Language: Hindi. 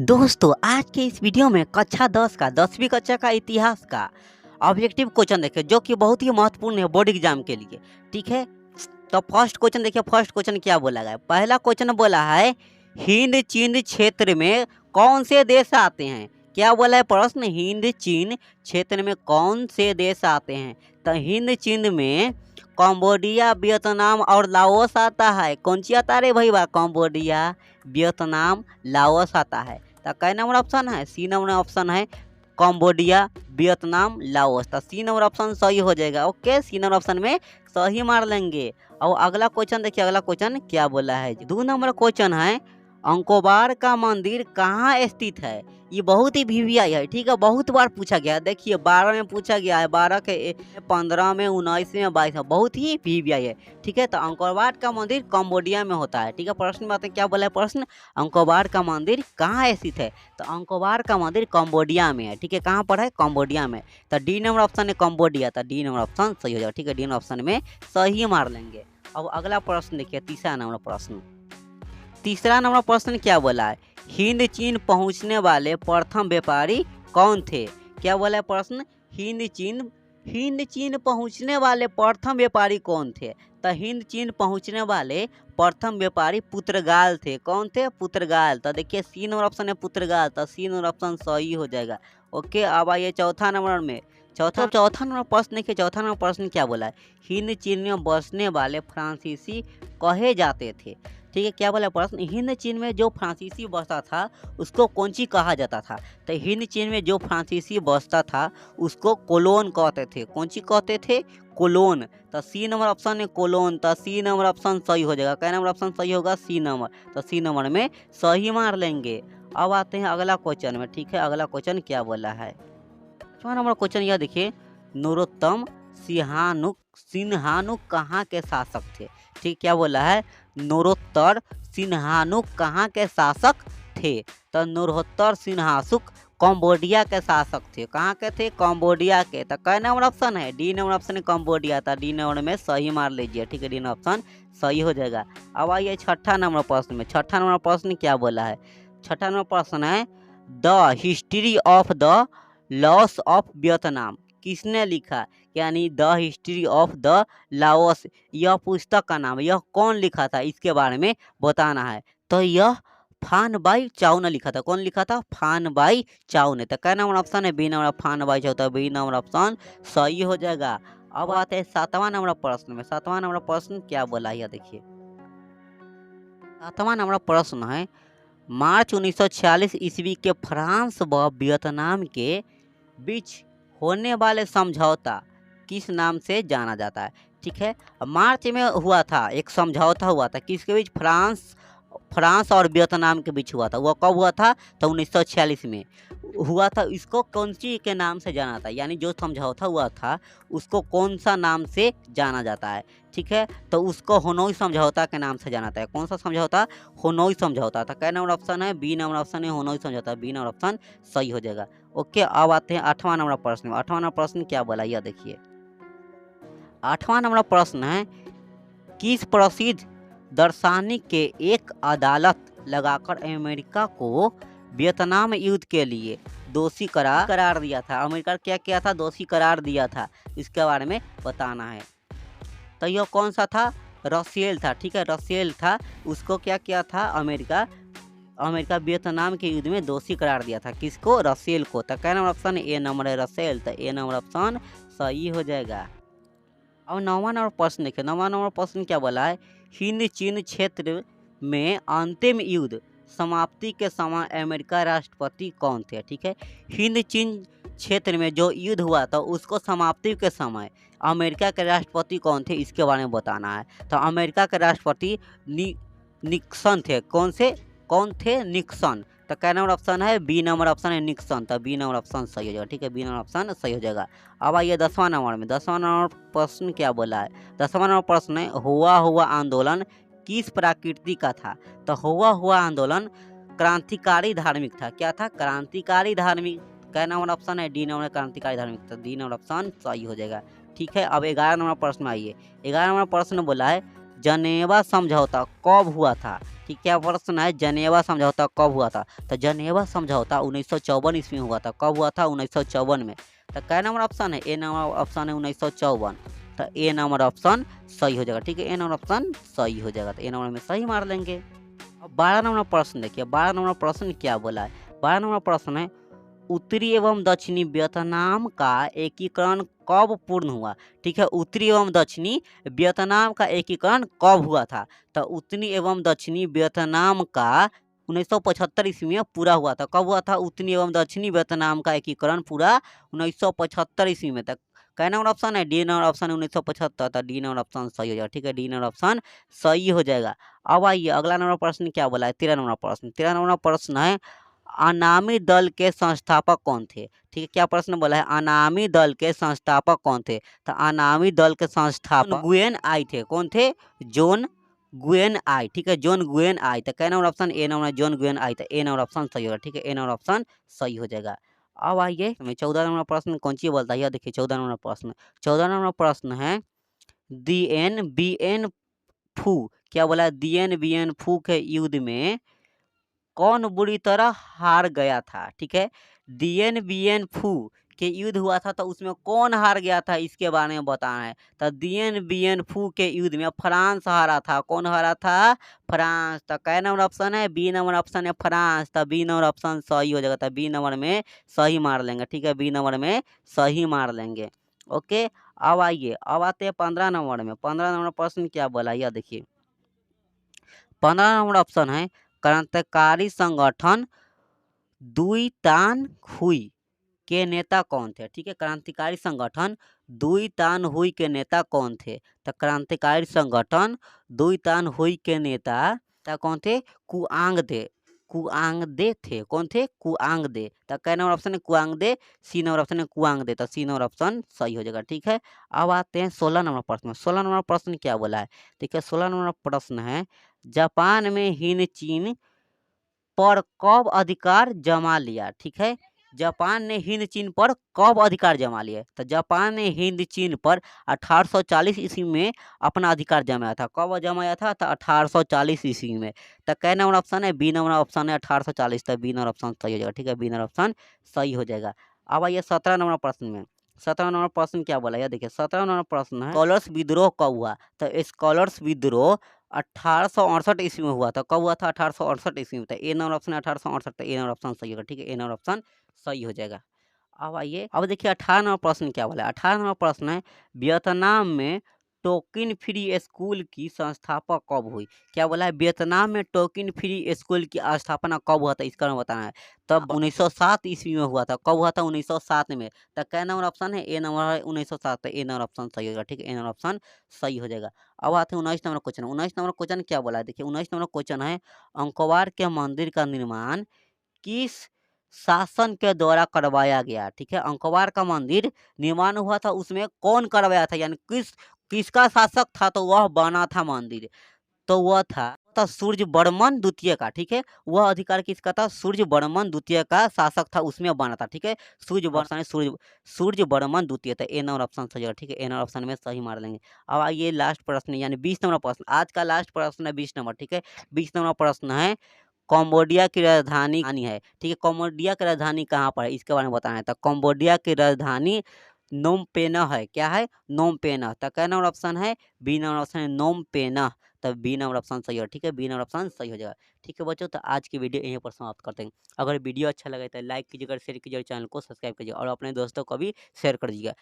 दोस्तों आज के इस वीडियो में कक्षा 10 का 10वीं कक्षा का इतिहास का ऑब्जेक्टिव क्वेश्चन देखिए जो कि बहुत ही महत्वपूर्ण है बोर्ड एग्जाम के लिए। ठीक है, तो फर्स्ट क्वेश्चन देखिए। फर्स्ट क्वेश्चन क्या बोला गया? पहला क्वेश्चन बोला है हिंद चीन क्षेत्र में कौन से देश आते हैं। क्या बोला है प्रश्न? हिंद चीन क्षेत्र में कौन से देश आते हैं? तो हिंद चीन में कंबोडिया, वियतनाम और लाओस आता है। कौन सी आता रे भाई? कंबोडिया, वियतनाम, लाओस आता है। तो कै नंबर ऑप्शन है? सी नंबर ऑप्शन है कंबोडिया, वियतनाम, लाओस। तो सी नंबर ऑप्शन सही हो जाएगा। ओके, सी नंबर ऑप्शन में सही मार लेंगे। और अगला क्वेश्चन देखिए, अगला क्वेश्चन क्या बोला है। 2 नंबर क्वेश्चन है अंकोबार का मंदिर कहाँ स्थित है। ये बहुत ही वीवीआई है। ठीक है, बहुत बार पूछा गया है। देखिए 12 में पूछा गया है, 12 के 15 में, 19 में, 22 में, बहुत ही वीवीआई है। ठीक है, तो अंकोबार का मंदिर कंबोडिया में होता है। ठीक है, प्रश्न बात है क्या बोला है प्रश्न? अंकोबार का मंदिर कहाँ स्थित है। तो अंकोबार का मंदिर कंबोडिया में है। ठीक है, कहाँ पर है? कंबोडिया में। तो डी नंबर ऑप्शन है कंबोडिया। तो डी नंबर ऑप्शन सही हो जाएगा। ठीक है, डी नंबर ऑप्शन में सही मार लेंगे। अब अगला प्रश्न देखिए, तीसरा नंबर प्रश्न। तीसरा नंबर प्रश्न क्या बोला है? हिंद चीन पहुंचने वाले प्रथम व्यापारी कौन थे। क्या बोला है प्रश्न? हिंद चीन पहुंचने वाले प्रथम व्यापारी कौन थे। तो हिंद चीन पहुंचने वाले प्रथम व्यापारी पुर्तगाल थे। कौन थे? पुर्तगाल। तो देखिए सी नंबर ऑप्शन है पुर्तगाल। तो सी नंबर ऑप्शन सही हो जाएगा। ओके, अब आइए चौथा नंबर में। चौथा नंबर प्रश्न देखिए। चौथा नंबर प्रश्न क्या बोला है? हिंद चीन में बसने वाले फ्रांसीसी कहे जाते थे। ठीक है, क्या बोला प्रश्न? हिंद चीन में जो फ्रांसीसी बसता था उसको कौन सी कहा जाता था। तो हिंद चीन में जो फ्रांसीसी बसता था उसको कोलोन कहते थे। कौन सी कहते थे? कोलोन। तो सी नंबर ऑप्शन है कोलोन। तो सी नंबर ऑप्शन सही हो जाएगा। क्या नंबर ऑप्शन सही होगा? C number. तो सी नंबर में सही मार लेंगे। अब आते हैं अगला क्वेश्चन में। ठीक है, अगला क्वेश्चन क्या बोला है? 5वां नंबर क्वेश्चन यह देखिए, नरोत्तम सिन्हानुक कहाँ के शासक थे। ठीक, क्या बोला है? नरोत्तर सिन्हानुक कहाँ के शासक थे। तो नरोत्तर सिन्हासुक कंबोडिया के शासक थे। कहाँ के थे? कंबोडिया के। तो कै नंबर ऑप्शन है? डी नंबर ऑप्शन है कंबोडिया। तो डी नंबर में सही मार लीजिए। ठीक है, डी नंबर ऑप्शन सही हो जाएगा। अब आइए छठा नंबर प्रश्न में। छठा नंबर प्रश्न क्या बोला है? छठा नंबर प्रश्न है the history of the loss of Vietnam किसने लिखा। यानी the history of the Laos, यह पुस्तक का नाम, यह कौन लिखा था इसके बारे में बताना है। तो यह फान बाई चाउ ने लिखा था। कौन लिखा था? फान बाई चाउ ने। तो क्या नंबर ऑप्शन है? बी नंबर फान बाई चाउ। तो बी नंबर ऑप्शन सही हो जाएगा। अब आते हैं 7वां नंबर प्रश्न में। 7वां नंबर प्रश्न क्या बोला है देखिए। 7वां नंबर प्रश्न है मार्च 1946 ईस्वी के फ्रांस व वियतनाम के बीच होने वाले समझौता किस नाम से जाना जाता है। ठीक है, मार्च में हुआ था, एक समझौता हुआ था किसके बीच? फ्रांस और वियतनाम के बीच हुआ था। वो कब हुआ था? तो 1946 में हुआ था। इसको कौन सी के नाम से जाना था? यानी जो समझौता हुआ था उसको कौन सा नाम से जाना जाता है। ठीक है, तो उसको हनोई समझौता के नाम से जाना था। कौन सा समझौता? हनोई समझौता था। क्या नंबर ऑप्शन है? बी नंबर ऑप्शन है हनोई समझौता। बी नंबर ऑप्शन सही हो जाएगा। ओके, अब आते हैं 8वां नंबर प्रश्न में। 8वां नंबर प्रश्न क्या बोला यह देखिए। 8वां नंबर प्रश्न है किस प्रसिद्ध दार्शनिक के एक अदालत लगाकर अमेरिका को वियतनाम युद्ध के लिए दोषी करार दिया था। अमेरिका क्या किया था? दोषी करार दिया था। इसके बारे में बताना है। तो यह कौन सा था? रसेल था। ठीक है, रसेल था। उसको क्या किया था? अमेरिका वियतनाम के युद्ध में दोषी करार दिया था। किसको? रसेल को। तो क्या नंबर ऑप्शन? ए नंबर है रसेल। तो ए नंबर ऑप्शन सही हो जाएगा। अब 9वां नंबर प्रश्न देखिए। 9वां नंबर प्रश्न क्या बोला है? हिंद चीन क्षेत्र में अंतिम युद्ध समाप्ति के समय अमेरिका राष्ट्रपति कौन थे। ठीक है, हिंद चीन क्षेत्र में जो युद्ध हुआ था उसको समाप्ति के समय अमेरिका के राष्ट्रपति कौन थे इसके बारे में बताना है। तो अमेरिका के राष्ट्रपति निक्सन थे। कौन थे? निक्सन। तो क्या नंबर ऑप्शन है? बी नंबर ऑप्शन है निक्सन। तो बी नंबर ऑप्शन सही हो जाएगा। ठीक है, बी नंबर ऑप्शन सही हो जाएगा। अब आइए 10वां नंबर में। 10वां नंबर प्रश्न क्या बोला है? 10वां नंबर प्रश्न है हुआ आंदोलन किस प्रकृति का था। तो हुआ आंदोलन क्रांतिकारी धार्मिक था। क्या था? क्रांतिकारी धार्मिक। क्या नंबर ऑप्शन है? डी नंबर क्रांतिकारी धार्मिक। तो डी नंबर ऑप्शन सही हो जाएगा। ठीक है, अब 11 नंबर प्रश्न आइए। 11 नंबर प्रश्न बोला है जनेवा समझौता कब हुआ था। ठीक, क्या प्रश्न है, जनेवा समझौता कब हुआ था? तो जनेवा समझौता 1954 ईस्वी में हुआ था। कब हुआ था? 1954 में। तो क्या नंबर ऑप्शन है? ए नंबर ऑप्शन है 1954। तो ए नंबर ऑप्शन सही हो जाएगा। ठीक है, ए नंबर ऑप्शन सही हो जाएगा। तो ए नंबर में सही मार लेंगे। अब 12 नंबर प्रश्न देखिए, 12 नंबर प्रश्न क्या बोला है? 12 नंबर प्रश्न है, उत्तरी एवं दक्षिणी वियतनाम का एकीकरण कब पूर्ण हुआ? ठीक है, उत्तरी एवं दक्षिणी वियतनाम का एकीकरण कब हुआ था? तो उत्तरी एवं दक्षिणी वियतनाम का 1975 ईस्वी में पूरा हुआ था। कब हुआ था उत्तरी एवं दक्षिणी वियतनाम का एकीकरण पूरा? 1975 ईस्वी में। तक क्या नंबर ऑप्शन है? डी नंबर ऑप्शन है 1975। तो डी नंबर ऑप्शन सही हो जाएगा। ठीक है, डी नंबर ऑप्शन सही हो जाएगा। अब आइए अगला नंबर प्रश्न क्या बोला है? 13 नंबर प्रश्न। 13 नंबर प्रश्न है, अनामी दल के संस्थापक कौन थे? ठीक है, क्या प्रश्न बोला है? अनामी दल के संस्थापक कौन थे? तो अनामी दल के संस्थापक गुयेन आई थे। कौन थे? जॉन गुयेन आई। ठीक है, जॉन गुयेन आई। तो क्या नंबर ऑप्शन? ए नंबर जॉन गुयेन आई। तो ए नंबर ऑप्शन सही होगा। ठीक है, ए नंबर ऑप्शन सही हो जाएगा। अब आइए 14 नंबर प्रश्न कौन सी बोलता है? यह देखिए 14 नंबर प्रश्न। 14 नंबर प्रश्न है, दी एन बी एन फू। क्या बोला? दी एन बी एन फू के युद्ध में कौन बुरी तरह हार गया था? ठीक है, डीएन बीएन फू के युद्ध हुआ था, तो उसमें कौन हार गया था इसके बारे में बताना है। तो डीएन बीएन फू के युद्ध में फ्रांस हारा था। कौन हारा था? फ्रांस। तो कै नंबर ऑप्शन है? बी नंबर ऑप्शन है फ्रांस। तो बी नंबर ऑप्शन सही हो जाएगा। तो बी नंबर में सही मार लेंगे। ठीक है, बी नंबर में सही मार लेंगे। ओके, अब आइए, अब आते हैं 15 नंबर में। 15 नंबर प्रश्न क्या बोला, यह देखिए 15 नंबर ऑप्शन है, क्रांतिकारी संगठन दुई तान हुई के नेता कौन थे? ठीक है, क्रांतिकारी संगठन दुई तान हुई के नेता कौन थे? तो क्रांतिकारी संगठन दुई तान हुई के नेता कौन थे? कुआंग दे। कुआंग दे थे। कौन थे? कुआंग दे। तो कै नंबर ऑप्शन है? कुआंग दे। सी नंबर ऑप्शन है कुआंग दे। तो सी नंबर ऑप्शन सही हो जाएगा। ठीक है, अब आते हैं 16 नंबर प्रश्न में। 16 नंबर प्रश्न क्या बोला है? देखिए 16 नंबर प्रश्न है, जापान में हिन चीन पर कब अधिकार जमा लिया? ठीक है, जापान ने हिंद चीन पर कब अधिकार जमा लिया? तो जापान ने हिंद चीन पर 1840 ईस्वी में अपना अधिकार जमाया था। कब जमाया था? तो 1840 ईस्वी में। तो कै नंबर ऑप्शन है? बी नंबर ऑप्शन है 1840। तो बी नंबर ऑप्शन सही हो जाएगा। ठीक है, बी नंबर ऑप्शन सही हो जाएगा। अब आइए 17 नंबर प्रश्न में। 17 नंबर प्रश्न क्या बोला? यह देखिए 17 नंबर प्रश्न है, स्कॉलर्स विद्रोह कब हुआ? तो स्कॉलर्स विद्रोह 1868 ईस्वी में हुआ था। कब हुआ था? 1868 ईस्वी में। तो ए नंबर ऑप्शन है 1868। ए नंबर ऑप्शन सही होगा। ठीक है, ए नंबर ऑप्शन सही हो जाएगा। अब आइए, अब देखिए 18 नंबर प्रश्न क्या बोला है? 18 नंबर प्रश्न है, वियतनाम में टोकन फ्री स्कूल की संस्थापक कब हुई? क्या बोला है? वियतनाम में टोकन फ्री स्कूल की स्थापना कब हुआ था, इसका हमें बताना है। तब 1907 ईस्वी में हुआ था। कब हुआ था? 1907 में। तो क्या नंबर ऑप्शन है? ए नंबर है 1907। तो ए नंबर ऑप्शन सही होगा। ठीक है, ए नंबर ऑप्शन सही हो जाएगा। अब आते हैं 19 नंबर क्वेश्चन। 19 नंबर क्वेश्चन क्या बोला है? देखिए 19 नंबर क्वेश्चन है, अंकोवार के मंदिर का निर्माण किस शासन के द्वारा करवाया गया? ठीक है, अंकोवार का मंदिर निर्माण हुआ था, उसमें कौन करवाया था, यानी किसका शासक था तो वह बना था मंदिर? तो वह था सूर्य वर्मन द्वितीय का। ठीक है, वह अधिकार किसका था? सूर्य वर्मन द्वितीय का शासक था, उसमें बना था। ठीक है, सूर्य वर्मन द्वितीय। तो ए नंबर ऑप्शन सही है। ठीक है, ए नंबर ऑप्शन में सही मार लेंगे। अब आइए लास्ट प्रश्न यानी 20 नंबर प्रश्न। आज का लास्ट प्रश्न है 20 नंबर। ठीक है, 20 नंबर प्रश्न है, कम्बोडिया की राजधानी है। ठीक है, कम्बोडिया की राजधानी कहाँ पर है, इसके बारे में बताना है। तो कम्बोडिया की राजधानी नोम पेना है। क्या है? नोम पेना। तो क्या नंबर ऑप्शन है? बी नंबर ऑप्शन है नोम पेना। तो बी नंबर ऑप्शन सही है। ठीक है, बी नंबर ऑप्शन सही हो जाएगा। ठीक है बच्चों, तो आज की वीडियो यहीं पर समाप्त करते हैं। अगर वीडियो अच्छा लगे तो लाइक कीजिएगा, शेयर कीजिए, चैनल को सब्सक्राइब कीजिए और अपने दोस्तों को भी शेयर कर दीजिएगा।